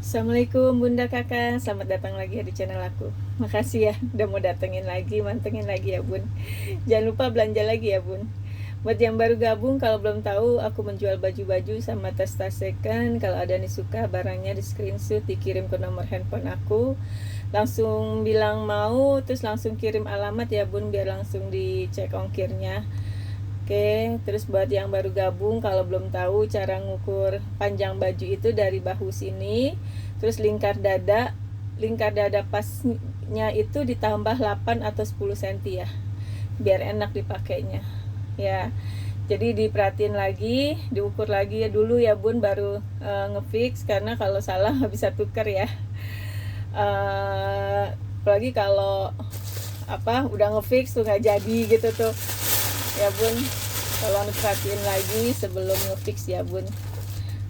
Assalamualaikum Bunda Kakak, selamat datang lagi di channel aku. Makasih ya udah mau datengin lagi, mantengin lagi ya Bun. Jangan lupa belanja lagi ya Bun. Buat yang baru gabung, kalau belum tahu, aku menjual baju-baju sama tas-tas second. Kalau ada nih suka barangnya, di screenshot, dikirim ke nomor handphone aku. Langsung bilang mau, terus langsung kirim alamat ya Bun, biar langsung dicek ongkirnya. Oke, terus buat yang baru gabung, kalau belum tahu cara ngukur panjang baju itu dari bahu sini, terus lingkar dada pasnya itu ditambah 8 atau 10 cm ya, biar enak dipakainya. Ya, jadi diperhatiin lagi, diukur lagi ya dulu ya Bun, baru ngefix, karena kalau salah nggak bisa tuker ya. Apalagi kalau udah ngefix tuh nggak jadi gitu tuh ya Bun, tolong diperhatiin lagi sebelum ngefix ya Bun.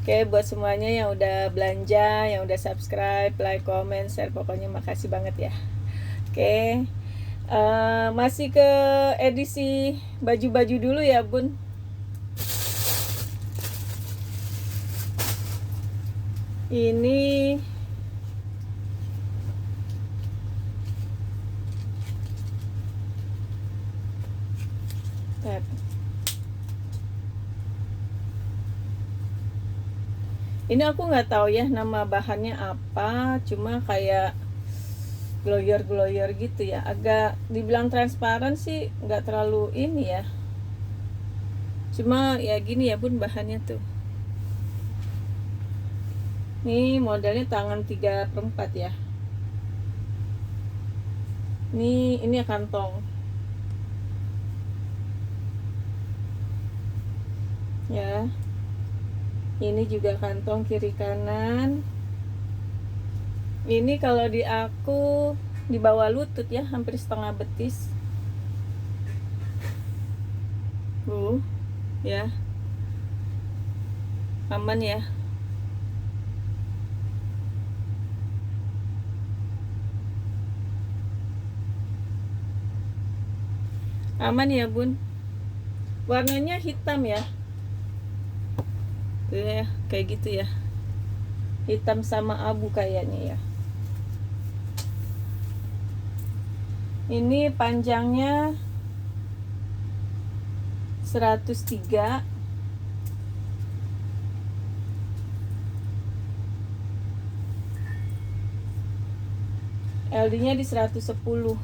Oke, buat semuanya yang udah belanja, yang udah subscribe, like, comment, share, pokoknya makasih banget ya. Oke, masih ke edisi baju-baju dulu ya Bun. Ini ini aku nggak tahu ya nama bahannya apa, cuma kayak gloyor gitu ya, agak dibilang transparan sih nggak terlalu ini ya, cuma ya gini ya Bun bahannya tuh. Ini modelnya tangan 3/4 ya. Ini kantong ya. Ini juga kantong kiri kanan. Ini kalau di aku di bawah lutut ya, hampir setengah betis. Ya. Aman ya. Aman ya Bun. Warnanya hitam ya. Tuh ya, kayak gitu ya. Hitam sama abu kayaknya ya. Ini panjangnya 103, LD-nya di 110.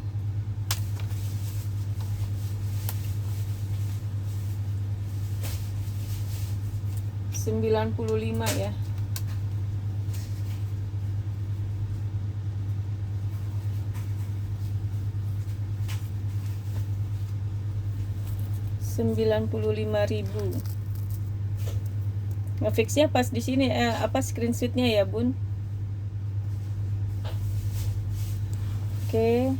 $95 ya. $95.000. Ngefixnya pas di sini screenshotnya ya Bun. Oke.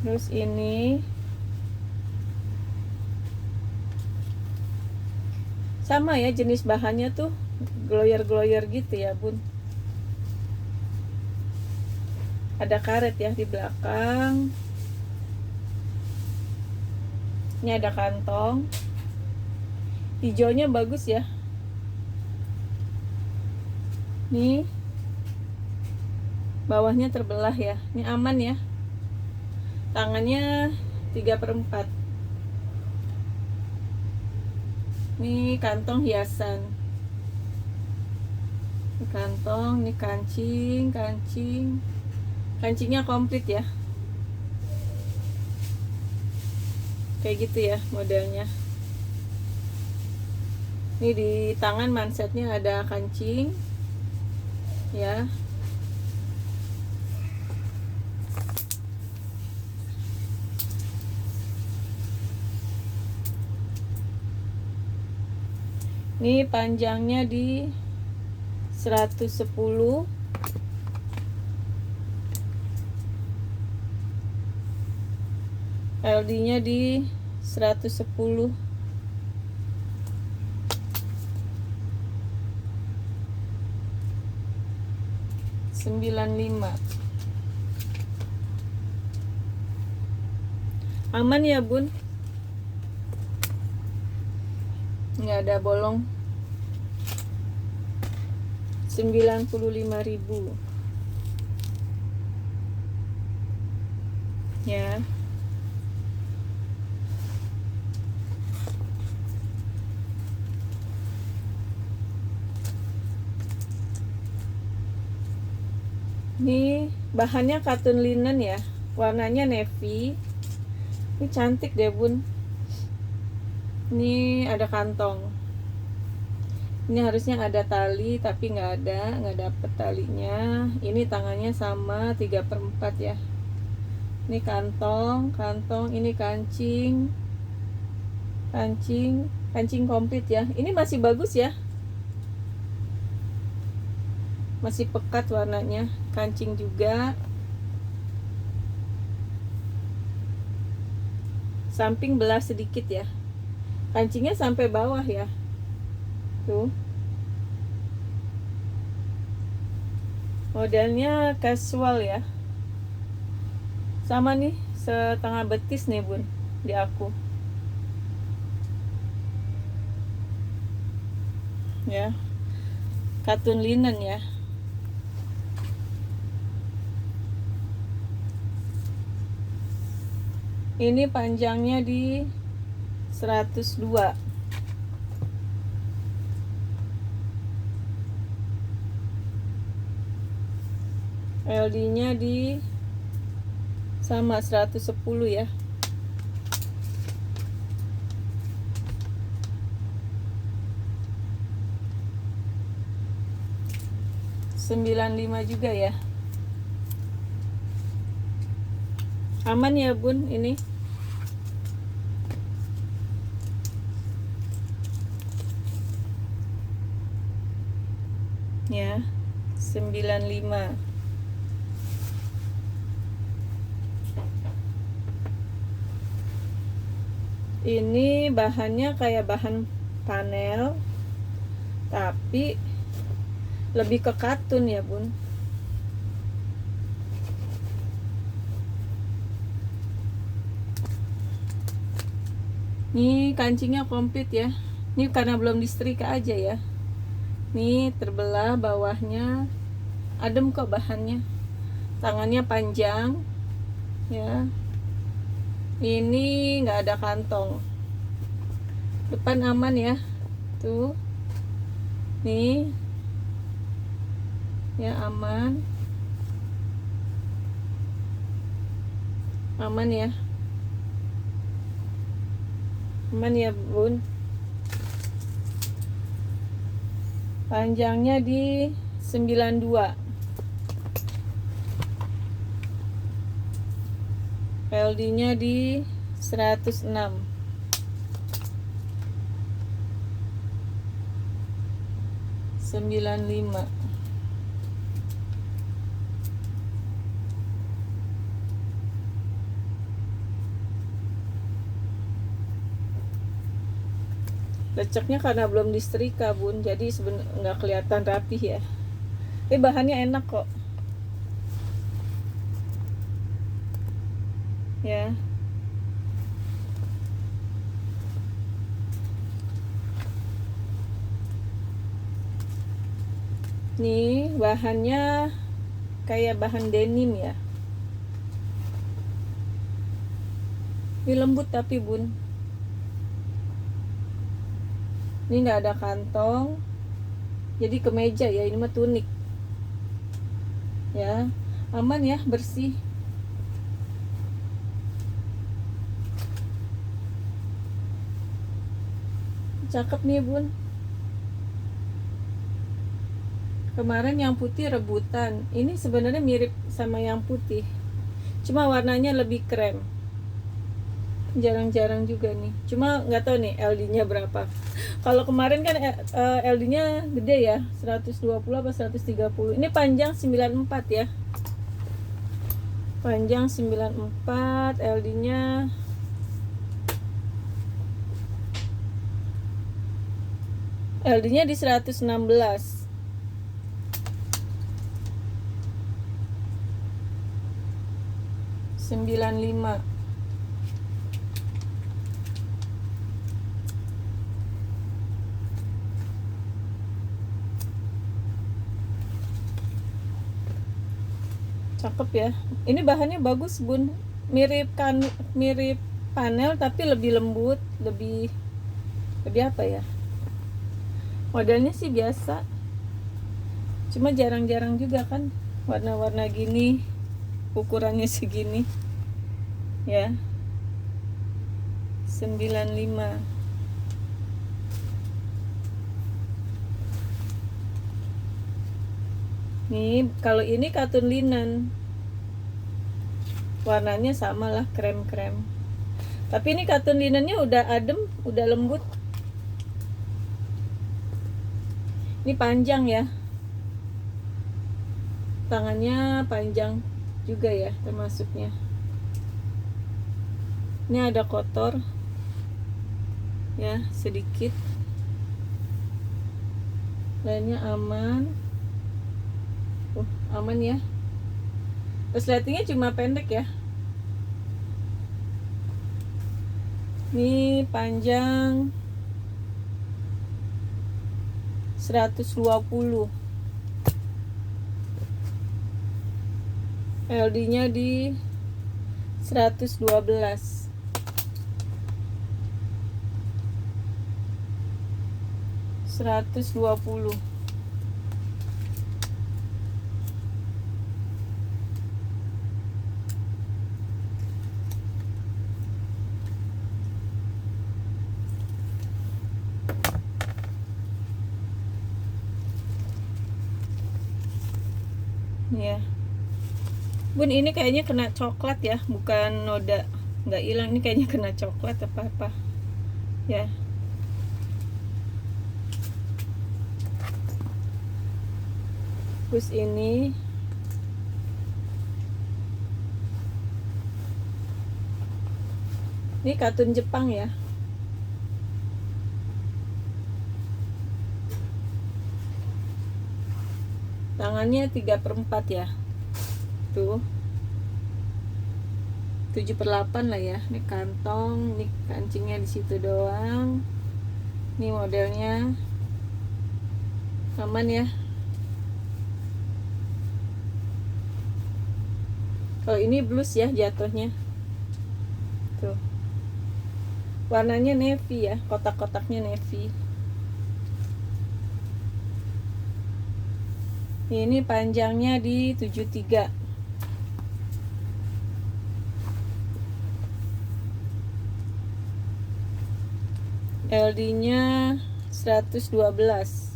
Terus ini sama ya, jenis bahannya tuh gloyor gitu ya Bun. Ada karet ya di belakang. Ini ada kantong. Hijaunya bagus ya. Nih bawahnya terbelah ya. Ini aman ya. Tangannya 3/4. Ini kantong hiasan. Ini kantong, ini kancingnya komplit ya. Kayak gitu ya modelnya. Ini di tangan mansetnya ada kancing ya. Ini panjangnya di 110, LD-nya di 110. $95. Aman ya Bun. nggak ada bolong. 95.000 ya. Ini bahannya katun linen ya, warnanya navy. Ini cantik deh bun. Ini ada kantong. Ini harusnya ada tali tapi nggak dapet talinya. Ini tangannya sama 3/4 ya. Ini kantong, ini kancing komplit ya. Ini masih bagus ya, masih pekat warnanya. Kancing juga, samping belah sedikit ya. Kancingnya sampai bawah ya, tuh. Modelnya casual ya, sama nih setengah betis nih bun di aku ya, katun linen ya. Ini panjangnya di 102, LD nya di sama 110 ya. $95 juga ya. Aman ya bun ini. Ya, 95. Ini bahannya kayak bahan panel tapi lebih ke katun ya bun. Ini kancingnya komplit ya. Ini karena belum disetrika aja ya. Nih terbelah bawahnya, adem kok bahannya. Tangannya panjang ya. Ini nggak ada kantong. Depan aman ya, tuh. Nih ya, aman ya, aman ya bun. Panjangnya di 92, LD nya di 106, 95. Leceknya karena belum disetrika bun, jadi sebenarnya nggak kelihatan rapih ya. Tapi bahannya enak kok ya. Nih bahannya kayak bahan denim ya. Ini lembut tapi bun. Ini nggak ada kantong, jadi kemeja ya. Ini mah tunik ya, aman ya, bersih. Cakep nih bun. Kemarin yang putih rebutan. Ini sebenarnya mirip sama yang putih, cuma warnanya lebih krem. Jarang-jarang juga nih, cuma nggak tahu nih LD nya berapa. Kalau kemarin kan LD nya gede ya, 120 apa 130. Ini panjang 94 ya, panjang 94, LD nya di 116, 95. Cakep ya. Ini bahannya bagus bun, mirip panel tapi lebih lembut, lebih apa ya, modelnya sih biasa, cuma jarang-jarang juga kan warna-warna gini, ukurannya segini ya. 95. Nih, kalau ini katun linen. Warnanya sama lah, krem-krem. Tapi ini katun linennya udah adem, udah lembut. Ini panjang ya. Tangannya panjang juga ya termasuknya. Ini ada kotor. Ya, sedikit. Lainnya aman. Aman ya. Resletingnya cuma pendek ya. Ini panjang 120. LD-nya di 112. $120. Ya bun, ini kayaknya kena coklat ya, bukan noda, nggak hilang, ini kayaknya kena coklat apa ya. Terus ini katun Jepang ya. Tangannya 3/4 ya. Tuh 7/8 lah ya. Ini kantong, ini kancingnya di situ doang. Ini modelnya aman ya. Kalau ini blus ya jatuhnya. Tuh. Warnanya navy ya, kotak-kotaknya navy. Ini panjangnya di 73. LD-nya 112.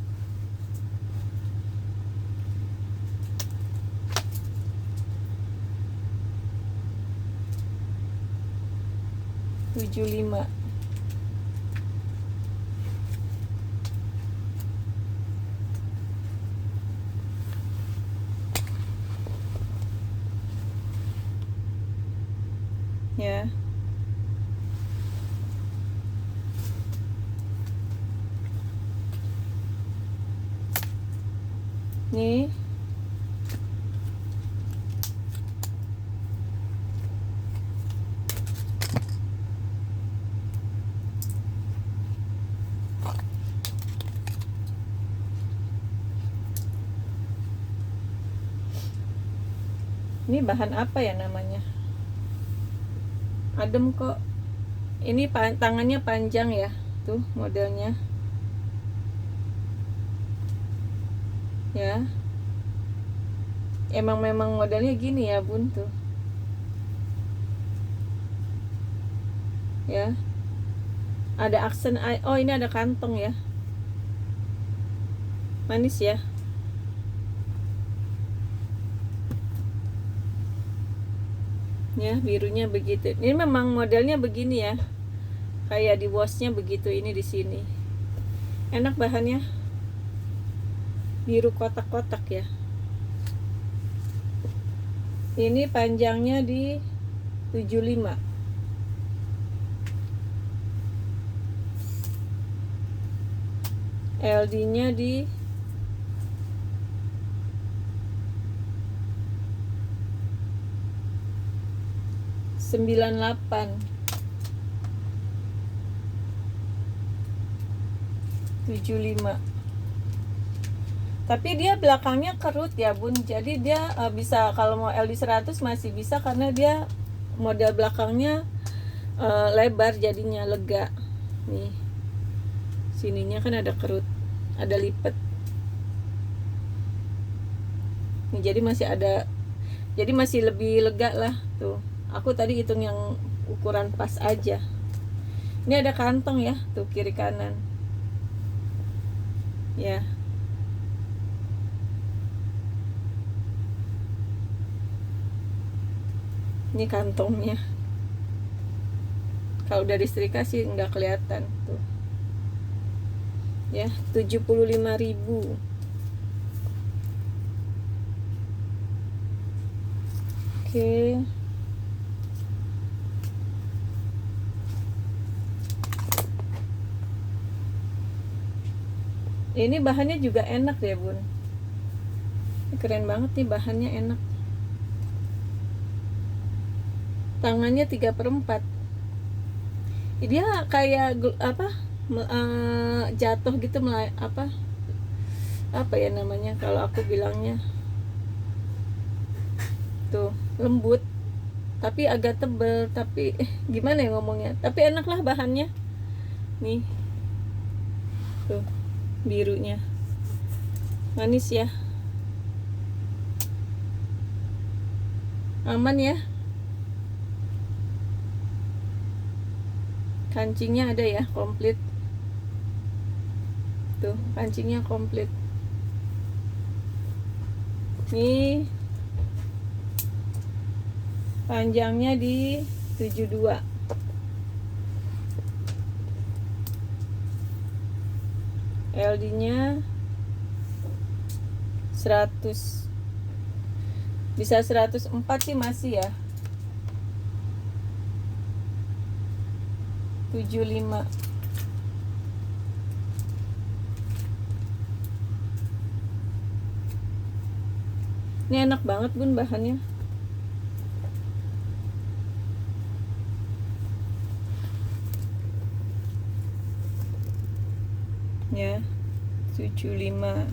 $75. Ya. Nih. Ini bahan apa ya namanya? Adem kok. Ini tangannya panjang ya. Tuh modelnya. Ya. Memang modelnya gini ya, Bun, tuh. Ya. Ada aksen, oh ini ada kantong ya. Manis ya. Ya, birunya begitu. Ini memang modelnya begini ya. Kayak di wasnya begitu, ini di sini. Enak bahannya. Biru kotak-kotak ya. Ini panjangnya di 75. LD-nya di 98. 75. Tapi dia belakangnya kerut ya bun, jadi dia bisa, kalau mau LD 100 masih bisa karena dia model belakangnya lebar, jadinya lega. Nih sininya kan ada kerut, ada lipet nih, jadi masih ada, jadi masih lebih lega lah tuh. Aku tadi hitung yang ukuran pas aja. Ini ada kantong ya tuh, kiri kanan ya. Ini kantongnya, kalau dari setrika sih nggak kelihatan tuh ya. 75.000. Oke. Ini bahannya juga enak ya bun, keren banget nih, bahannya enak. Tangannya 3/4. Dia kayak apa, jatuh gitu, apa ya namanya kalau aku bilangnya tuh, lembut tapi agak tebel, tapi gimana ya ngomongnya, tapi enak lah bahannya. Nih tuh, birunya manis ya, aman ya. Kancingnya ada ya, komplit tuh, kancingnya komplit. Nih panjangnya di 72, LD nya 100, bisa 104 sih masih ya. 75. Ini enak banget bun bahannya ya. 75.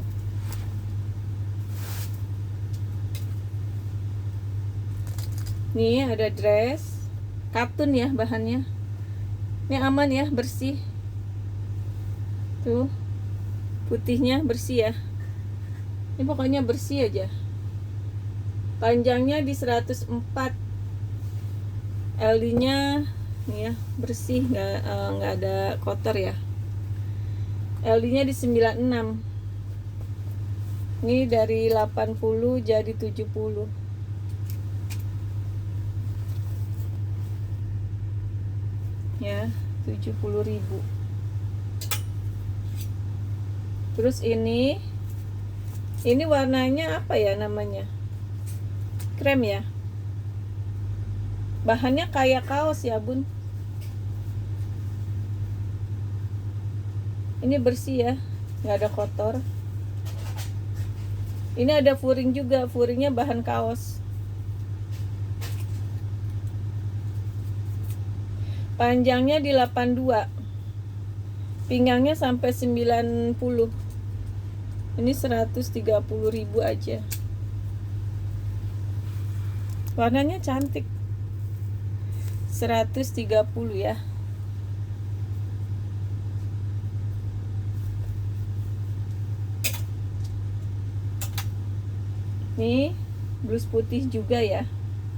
Nih ada dress katun ya bahannya. Ini aman ya, bersih tuh, putihnya bersih ya. Ini pokoknya bersih aja. Panjangnya di 104, LD nya nih ya, bersih, nggak ada kotor ya. LD nya di 96. Ini dari 80 jadi 70 ya, 70.000. Terus ini warnanya apa ya namanya, krem ya, bahannya kayak kaos ya bun. Ini bersih ya, nggak ada kotor. Ini ada furing juga, furingnya bahan kaos. Panjangnya di 82, pinggangnya sampai 90. Ini 130.000 aja. Warnanya cantik. 130 ya. Nih blus putih juga ya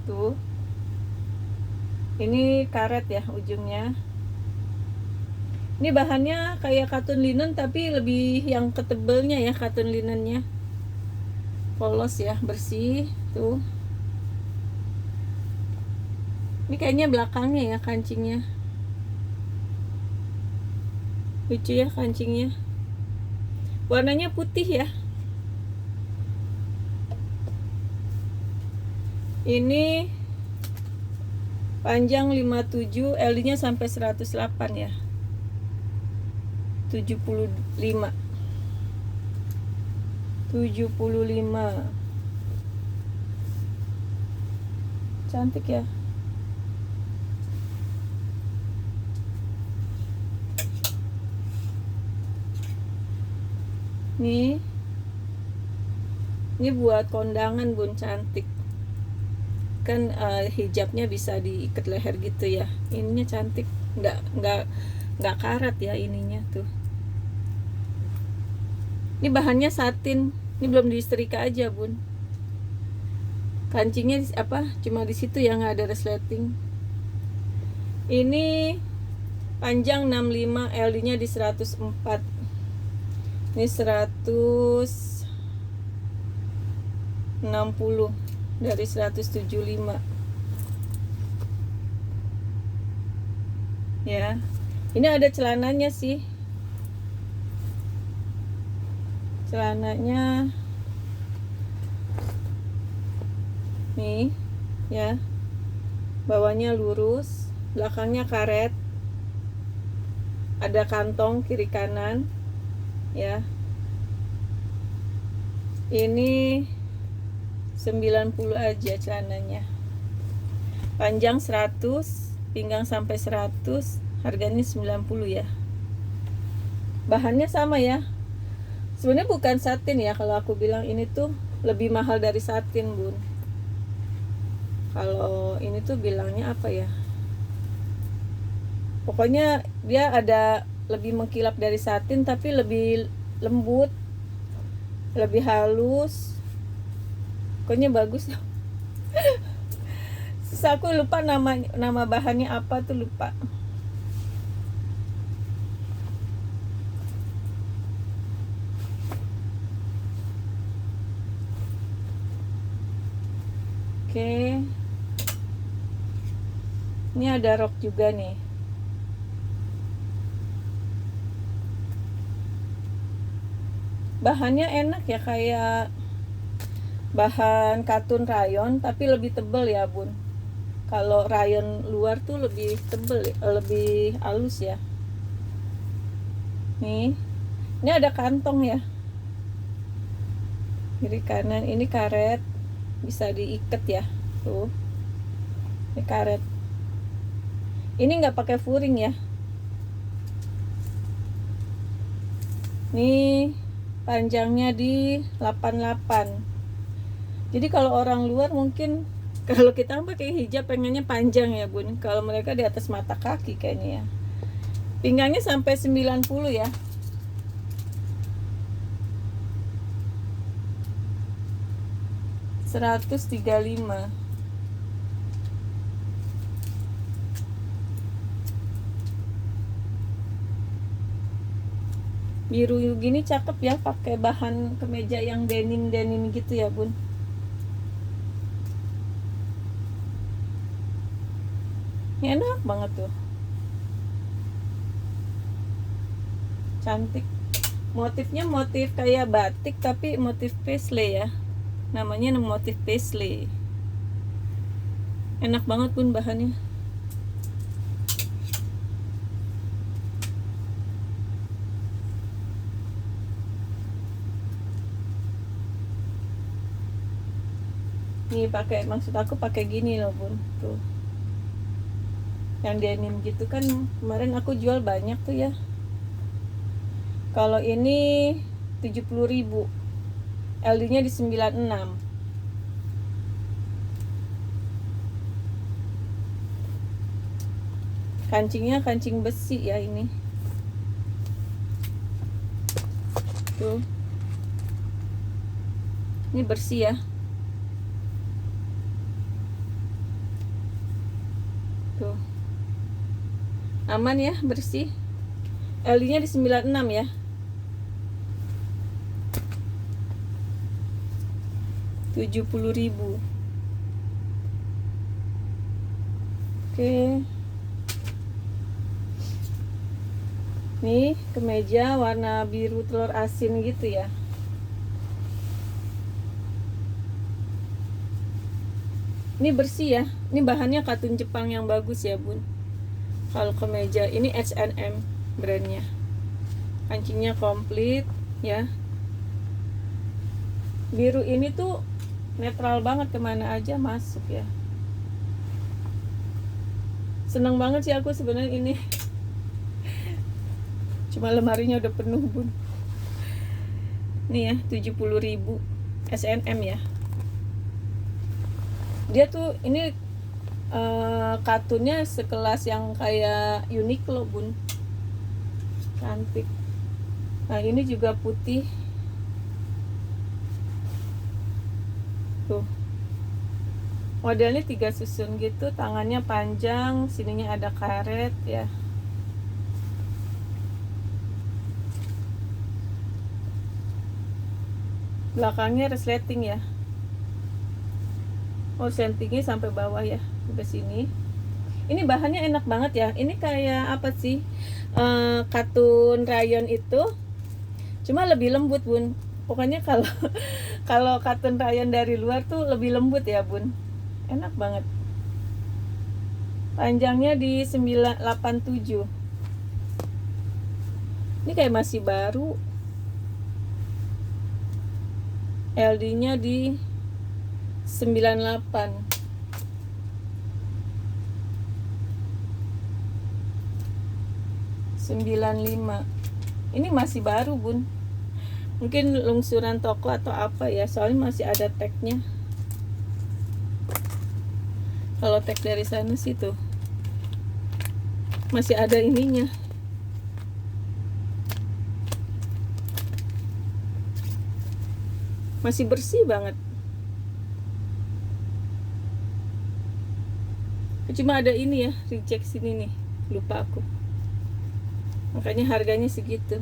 tuh. Ini karet ya ujungnya. Ini bahannya kayak katun linen tapi lebih yang ketebelnya ya, katun linennya. Polos ya, bersih tuh. Ini kayaknya belakangnya ya kancingnya. Lucu ya kancingnya. Warnanya putih ya. Ini panjang 57, LD nya sampai 108 ya. 75. Cantik ya. Nih Ini buat kondangan bun, cantik kan. Hijabnya bisa diikat leher gitu ya. Ininya cantik, nggak karat ya ininya tuh. Ini bahannya satin, ini belum disetrika aja bun. Kancingnya cuma di situ yang ada resleting. Ini panjang 65, LD nya di 104. Ini 160 dari 175 ya. Ini ada celananya sih, celananya nih ya, bawahnya lurus, belakangnya karet, ada kantong kiri kanan ya. Ini 90 aja celananya, panjang 100, pinggang sampai 100, harganya 90 ya. Bahannya sama ya, sebenarnya bukan satin ya. Kalau aku bilang ini tuh lebih mahal dari satin bun. Kalau ini tuh bilangnya apa ya, pokoknya dia ada lebih mengkilap dari satin, tapi lebih lembut, lebih halus, pokoknya bagus. Susah, aku lupa nama bahannya apa tuh, lupa. Oke. Ini ada rok juga nih. Bahannya enak ya, kayak bahan katun rayon tapi lebih tebal ya bun. Kalau rayon luar tuh lebih tebal, lebih halus ya. Nih, ini ada kantong ya, kiri kanan. Ini karet, bisa diikat ya tuh. Ini karet, ini nggak pakai furing ya. Nih panjangnya di 88. Jadi kalau orang luar mungkin, kalau kita pakai hijab pengennya panjang ya bun, kalau mereka di atas mata kaki kayaknya ya. Pinggangnya sampai 90 ya. $135. Biru gini cakep ya, pakai bahan kemeja yang denim gitu ya bun. Ini enak banget tuh, cantik. Motifnya motif kayak batik tapi motif paisley ya, namanya motif paisley. Enak banget pun bahannya. Nih maksud aku pakai gini loh bun, tuh yang denim gitu kan, kemarin aku jual banyak tuh ya. Kalau ini 70.000, LD nya di 96. Kancingnya kancing besi ya ini tuh. Ini bersih ya tuh, aman ya, bersih. LD nya di 96 ya. $70.000. Oke. Nih kemeja warna biru telur asin gitu ya. Ini bersih ya. Ini bahannya katun Jepang yang bagus ya bun. Kalau kemeja ini H&M brandnya. Kancingnya komplit ya. Biru ini tuh netral banget, kemana aja masuk ya. Seneng banget sih aku sebenarnya ini. Cuma lemarinya udah penuh bun. Nih ya, 70.000. SNM ya. Dia tuh ini katunnya sekelas yang kayak Uniqlo bun, cantik. Nah ini juga putih tuh, modelnya 3 susun gitu, tangannya panjang, sininya ada karet ya. Belakangnya resleting ya. Oh sentingnya sampai bawah ya, ke sini. Ini bahannya enak banget ya. Ini kayak apa sih? Katun rayon itu, cuma lebih lembut bun. Pokoknya kalau kalau katun rayon dari luar tuh lebih lembut ya bun. Enak banget. Panjangnya di 987. Ini kayak masih baru. LD-nya di 98. Ini masih baru bun, mungkin lungsuran toko atau apa ya, soalnya masih ada tagnya. Kalau tag dari sana sih tuh masih ada ininya. Masih bersih banget. Cuma ada ini ya, reject sini nih, lupa aku. Makanya harganya segitu.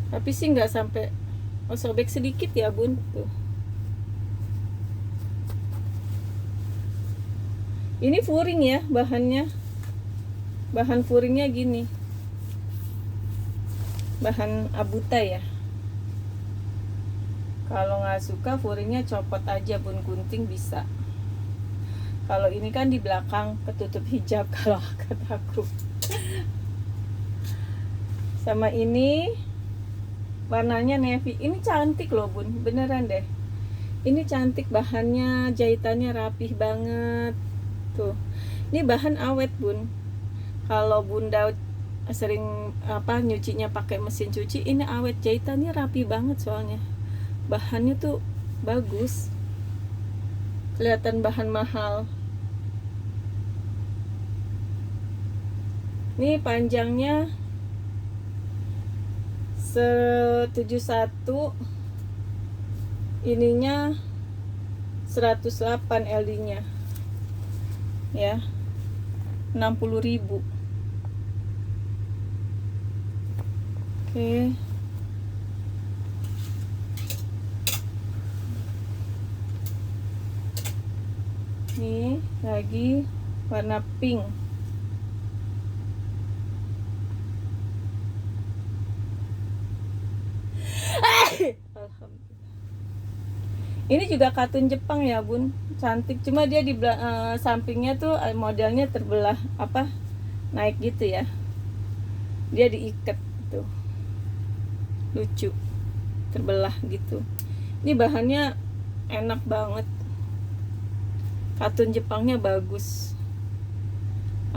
Tapi sih nggak sampai, oh sobek sedikit ya bun tuh. Ini furing ya bahannya. Bahan furingnya gini. Bahan abuta ya. Kalau nggak suka furingnya copot aja bun, gunting bisa. Kalau ini kan di belakang ketutup hijab kalau kataku. Sama ini warnanya navy. Ini cantik loh bun, beneran deh. Ini cantik, bahannya, jahitannya rapih banget. Tuh. Ini bahan awet bun. Kalau bunda sering nyucinya pakai mesin cuci, ini awet, jahitannya rapi banget soalnya. Bahannya tuh bagus. Kelihatan bahan mahal. Ini panjangnya 171, ininya 108 LD-nya ya, 60.000. Oke. Nih lagi warna pink. Ini juga katun Jepang ya bun, cantik. Cuma dia di sampingnya tuh modelnya terbelah naik gitu ya. Dia diikat tuh, lucu, terbelah gitu. Ini bahannya enak banget. Katun Jepangnya bagus,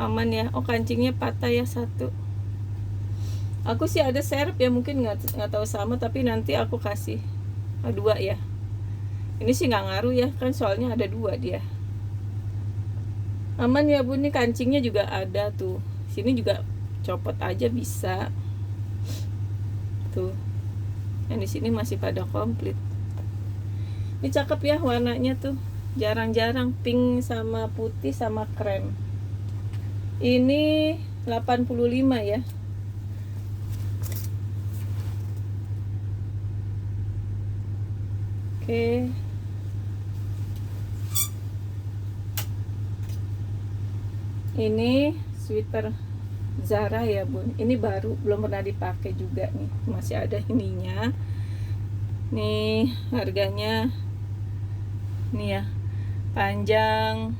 aman ya. Oh kancingnya patah ya satu. Aku sih ada serep ya, mungkin nggak tahu sama, tapi nanti aku kasih dua ya. Ini sih nggak ngaruh ya, kan soalnya ada dua dia. Aman ya bun, ini kancingnya juga ada tuh. Sini juga copot aja bisa. Tuh. Yang di sini masih pada komplit. Ini cakep ya warnanya tuh. Jarang-jarang pink sama putih sama krem. Ini 85 ya. Oke. Ini sweater Zara ya bun. Ini baru, belum pernah dipakai juga nih. Masih ada ininya. Nih harganya nih ya, panjang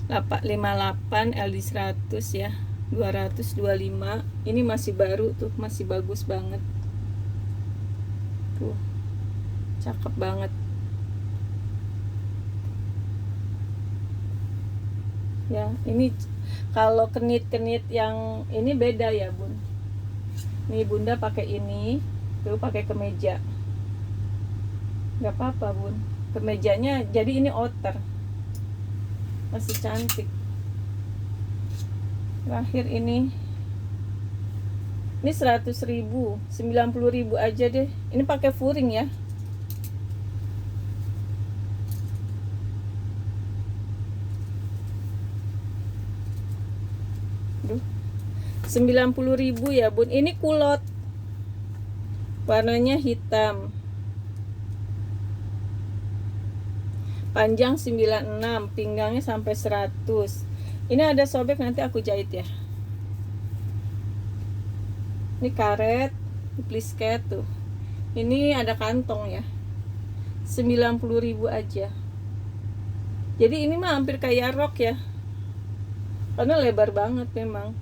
58, LD 100 ya, 225. Ini masih baru tuh, masih bagus banget tuh, cakep banget ya. Ini kalau kenit-kenit yang ini beda ya bun. Nih bunda pakai ini tuh, pakai kemeja nggak apa-apa bun, kemejanya jadi ini outer masih cantik. Terakhir ini 100.000, 90.000 aja deh. Ini pakai furing ya. Duh, 90.000 ya bun. Ini kulot, warnanya hitam, panjang 96, pinggangnya sampai 100. Ini ada sobek, nanti aku jahit ya. Ini karet, plisket tuh. Ini ada kantong ya. 90.000 aja. Jadi ini mah hampir kayak rok ya. Karena lebar banget memang.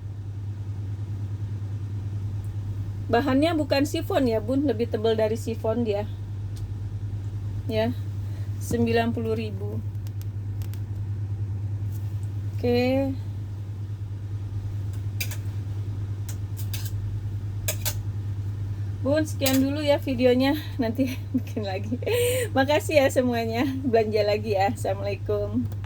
Bahannya bukan sifon ya bun, lebih tebal dari sifon dia. Ya. 90.000. Oke. Bun, sekian dulu ya videonya. Nanti bikin lagi. Makasih ya semuanya. Belanja lagi ya. Assalamualaikum.